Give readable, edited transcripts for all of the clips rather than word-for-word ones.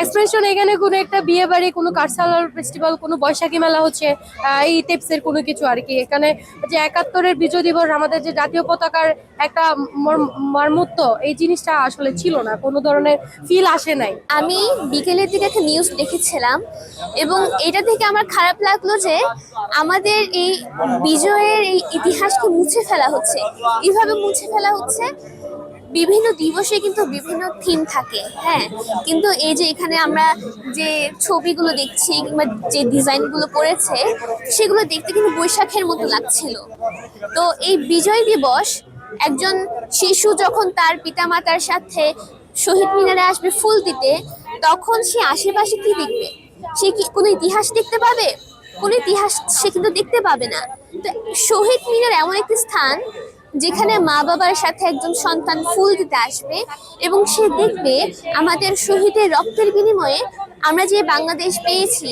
Expression এখানে কোনো একটা বিয়ে বাড়ি, কোনো কালচারাল ফেস্টিভ্যাল, কোনো বৈশাখী মেলা হচ্ছে, এই টাইপসের কোনো কিছু আর কি। এখানে যে ৭১-এর বিজয় দিবস, আমাদের যে জাতীয় পতাকার একটা মর্মত্ব, এই জিনিসটা আসলে ছিল না, কোনো ধরনের ফিল আসে নাই। আমি বিকেলের দিকে একটা নিউজ দেখেছিলাম এবং এটা থেকে আমার খারাপ লাগলো যে আমাদের এই বিজয়ের এই ইতিহাসকে মুছে ফেলা হচ্ছে। কিভাবে মুছে ফেলা হচ্ছে? বিভিন্ন দিবসে কিন্তু বিভিন্ন থিম থাকে, হ্যাঁ, কিন্তু এই যে এখানে আমরা যে ছবিগুলো দেখছি কিংবা যে ডিজাইনগুলো করেছে সেগুলো দেখতে কিন্তু বৈশাখের মতো লাগছিল। তো এই বিজয় দিবস, একজন শিশু যখন তার পিতামাতার সাথে শহীদ মিনারে আসবে ফুল দিতে, তখন সে আশেপাশে কি দেখবে? সে কি কোনো ইতিহাস দেখতে পাবে? কোনো ইতিহাস সে কিন্তু দেখতে পাবে না। তো শহীদ মিনার এমন একটি স্থান যেখানে মা বাবার সাথে একজন সন্তান ফুল দিতে আসবে এবং সে দেখবে আমাদের শহীদের রক্তের বিনিময়ে আমরা যে বাংলাদেশ পেয়েছি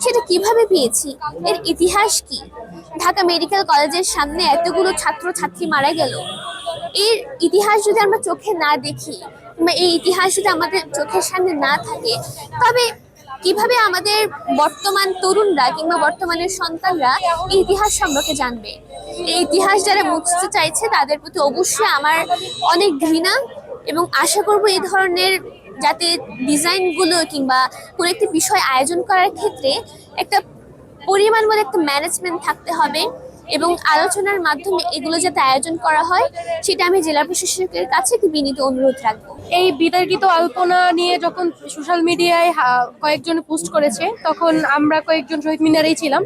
সেটা কিভাবে পেয়েছি, এর ইতিহাস কি। ঢাকা মেডিকেল কলেজের সামনে এতগুলো ছাত্র ছাত্রী মারা গেল, এর ইতিহাস যদি আমরা চোখে না দেখি কিংবা এই ইতিহাস যদি আমাদের চোখের সামনে না থাকে, তবে কিভাবে আমাদের বর্তমান তরুণরা কিংবা বর্তমানের সন্তানরা এই ইতিহাস সম্পর্কে জানবে? এই ইতিহাস যারা মুছতে চাইছে তাদের প্রতি অবশ্যই আমার অনেক ঘৃণা, এবং আশা করব এই ধরনের যাতে ডিজাইনগুলো কিংবা কোনো একটি বিষয় আয়োজন করার ক্ষেত্রে একটা পরিমাণ মতো একটা ম্যানেজমেন্ট থাকতে হবে এবং আলোচনার মাধ্যমে এগুলো যাতে আয়োজন করা হয়, সেটা আমি জেলা প্রশাসকের কাছে একটি বিনীত অনুরোধ রাখবো। এই বিতর্কিত আলপনা নিয়ে যখন সোশ্যাল মিডিয়ায় কয়েকজন পোস্ট করেছে, তখন আমরা কয়েকজন শহীদ মিনারেই ছিলাম।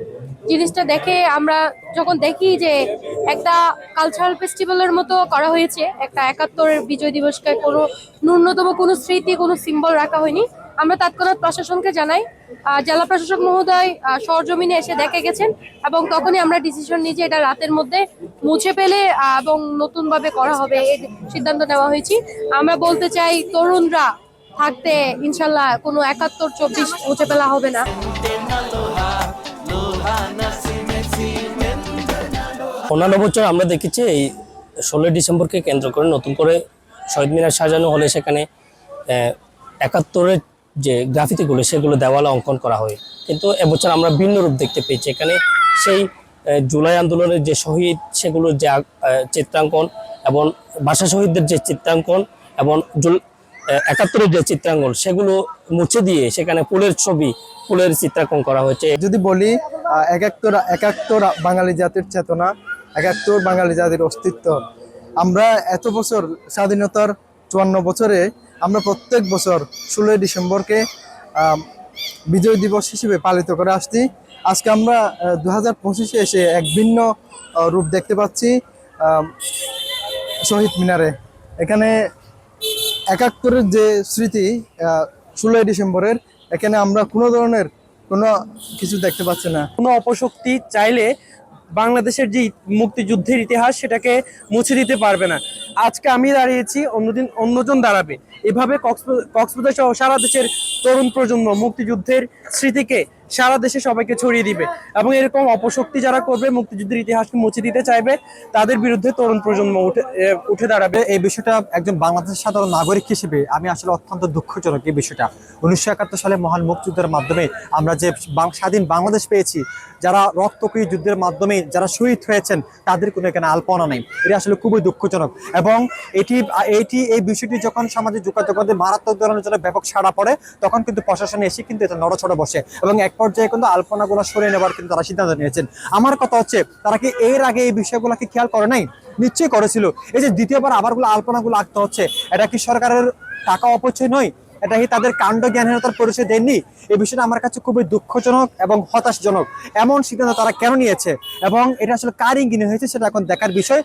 জিনিসটা দেখে আমরা যখন দেখি যে একটা কালচারাল ফেস্টিভ্যালের মতো করা হয়েছে, একটা ৭১-এর বিজয় দিবসকে কোনো ন্যূনতম কোনো স্মৃতি, কোনো সিম্বল রাখা হয়নি, আমরা তৎক্ষণাৎ প্রশাসনকে জানাই। জেলা প্রশাসক মহোদয় সরজমিনে এসে দেখে গেছেন এবং তখনই আমরা ডিসিশন নিই যে এটা রাতের মধ্যে মুছে ফেলে এবং নতুনভাবে করা হবে, এই সিদ্ধান্ত নেওয়া হয়েছে। আমরা বলতে চাই, তরুণরা থাকতে ইনশাল্লাহ কোনো ৭১-২৪ মুছে ফেলা হবে না। অন্যান্য বছর আমরা দেখেছি এই ১৬ ডিসেম্বরকে কেন্দ্র করে নতুন করে শহীদ মিনার সাজানো হলে সেখানে ৭১-এর যে গ্রাফিতিগুলো সেগুলো দেওয়ালে অঙ্কন করা হয়, কিন্তু এবছর আমরা ভিন্ন রূপ দেখতে পেয়েছি। এখানে সেই জুলাই আন্দোলনের যে শহীদ সেগুলোর যে চিত্রাঙ্কন এবং ভাষা শহীদদের যে চিত্রাঙ্কন এবং ৭১-এর যে চিত্রাঙ্কন সেগুলো মুছে দিয়ে সেখানে ফুলের ছবি, ফুলের চিত্রাঙ্কন করা হয়েছে। যদি বলি একাত্তর বাঙালি জাতির চেতনা, ৭১ বাঙালি জাতির অস্তিত্ব। আমরা এত বছর স্বাধীনতার ৫৪ বছরে আমরা প্রত্যেক বছর ১৬ ডিসেম্বরকে বিজয় দিবস হিসেবে পালিত করে আসছি। আজকে আমরা ২০২৫-এ এসে এক ভিন্ন রূপ দেখতে পাচ্ছি শহীদ মিনারে। এখানে ৭১-এর যে স্মৃতি ১৬ ডিসেম্বরের, এখানে আমরা কোনো ধরনের কোনো কিছু দেখতে পাচ্ছি না। কোনো অপশক্তি চাইলে বাংলাদেশের যে মুক্তিযুদ্ধের ইতিহাস সেটাকে মুছে দিতে পারবে না। আজকে আমি দাঁড়িয়েছি, অন্যদিন অন্যজন দাঁড়াবে। এভাবে কক্সবাজার সহ সারা দেশের তরুণ প্রজন্ম মুক্তিযুদ্ধের স্মৃতিকে সারা দেশে সবাইকে ছড়িয়ে দিবে এবং এরকম অপশক্তি যারা করবে, মুক্তিযুদ্ধের ইতিহাসকে মুছে দিতে চাইবে, তাদের বিরুদ্ধে তরুণ প্রজন্ম উঠে দাঁড়াবে। এই বিষয়টা একজন বাংলাদেশের সাধারণ নাগরিক হিসেবে আমি আসলে অত্যন্ত দুঃখজনক। এই বিষয়টা ১৯৭১ সালে মহান মুক্তিযুদ্ধের মাধ্যমে আমরা যে স্বাধীন বাংলাদেশ পেয়েছি, যারা রক্তক্ষয়ী যুদ্ধের মাধ্যমে যারা শহীদ হয়েছেন তাদের কোনো এখানে আলপনা নেই। এটা আসলে খুবই দুঃখজনক এবং এই বিষয়টি যখন সামাজিক যোগাযোগের মারাত্মক ধরনের জন্য ব্যাপক সাড়া পড়ে, তখন কিন্তু প্রশাসন এসে কিন্তু এটা নড়াচড়া বসে এবং এক পর্যায়ে কিন্তু আলপনাগুলো সরিয়ে নেবার কিন্তু তারা সিদ্ধান্ত নিয়েছেন। আমার কথা হচ্ছে, তারা কি এর আগে এই বিষয়গুলোকে খেয়াল করে নাই? নিশ্চয়ই করেছিল। এই যে দ্বিতীয়বার আবারগুলো আলপনাগুলো আঁকতে হচ্ছে, এটা কি সরকারের টাকা অপচয় নয়? এটা কি তাদের কাণ্ড জ্ঞানহীনতার পরিচয় দেননি? এই বিষয়টা আমার কাছে খুবই দুঃখজনক এবং হতাশজনক। এমন সিদ্ধান্ত তারা কেন নিয়েছে এবং এটা আসলে কার ইঙ্গিনে হয়েছে সেটা এখন দেখার বিষয়।